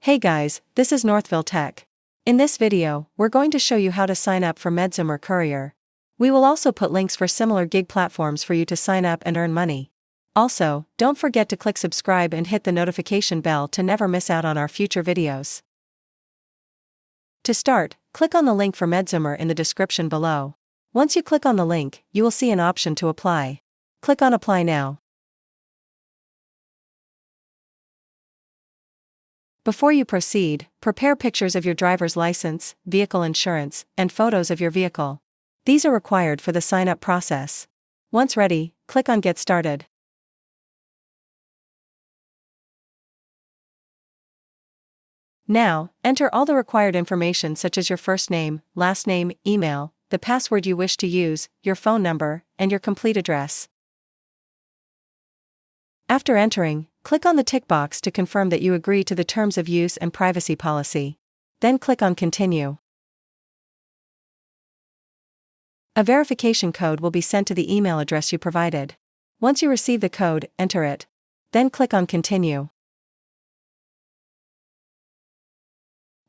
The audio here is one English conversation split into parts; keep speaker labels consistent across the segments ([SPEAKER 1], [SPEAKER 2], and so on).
[SPEAKER 1] Hey guys, this is Northville Tech. In this video, we're going to show you how to sign up for Medzoomer Courier. We will also put links for similar gig platforms for you to sign up and earn money. Also, don't forget to click subscribe and hit the notification bell to never miss out on our future videos. To start, click on the link for Medzoomer in the description below. Once you click on the link, you will see an option to apply. Click on Apply Now. Before you proceed, prepare pictures of your driver's license, vehicle insurance, and photos of your vehicle. These are required for the sign-up process. Once ready, click on Get Started. Now, enter all the required information such as your first name, last name, email, the password you wish to use, your phone number, and your complete address. After entering, click on the tick box to confirm that you agree to the terms of use and privacy policy. Then click on Continue. A verification code will be sent to the email address you provided. Once you receive the code, enter it. Then click on Continue.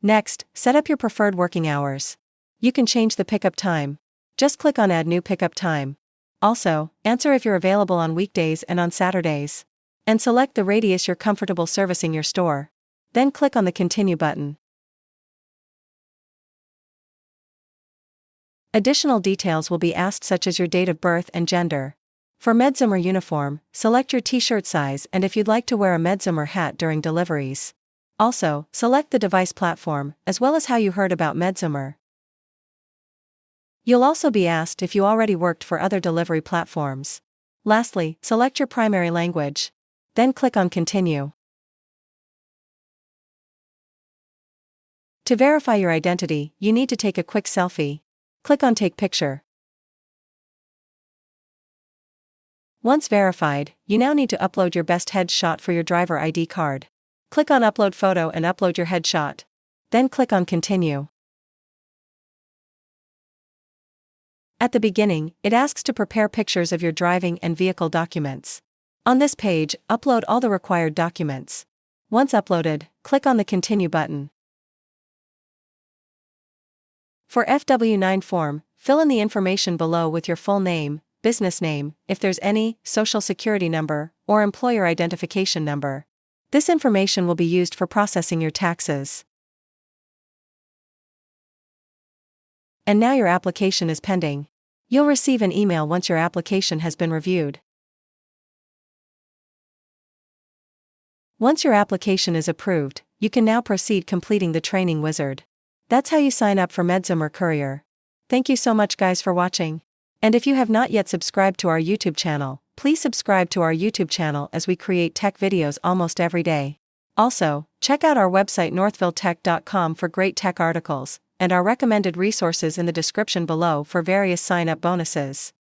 [SPEAKER 1] Next, set up your preferred working hours. You can change the pickup time. Just click on Add New Pickup Time. Also, answer if you're available on weekdays and on Saturdays. And select the radius you're comfortable servicing your store. Then click on the Continue button. Additional details will be asked such as your date of birth and gender. For Medzoomer uniform, select your t-shirt size and if you'd like to wear a Medzoomer hat during deliveries. Also, select the device platform, as well as how you heard about Medzoomer. You'll also be asked if you already worked for other delivery platforms. Lastly, select your primary language. Then click on Continue. To verify your identity, you need to take a quick selfie. Click on Take Picture. Once verified, you now need to upload your best headshot for your driver ID card. Click on Upload Photo and upload your headshot. Then click on Continue. At the beginning, it asks to prepare pictures of your driving and vehicle documents. On this page, upload all the required documents. Once uploaded, click on the Continue button. For FW9 form, fill in the information below with your full name, business name, if there's any, social security number, or employer identification number. This information will be used for processing your taxes. And now your application is pending. You'll receive an email once your application has been reviewed. Once your application is approved, you can now proceed completing the training wizard. That's how you sign up for Medzoomer Courier. Thank you so much guys for watching. And if you have not yet subscribed to our YouTube channel, please subscribe to our YouTube channel as we create tech videos almost every day. Also, check out our website northvilletech.com for great tech articles, and our recommended resources in the description below for various sign-up bonuses.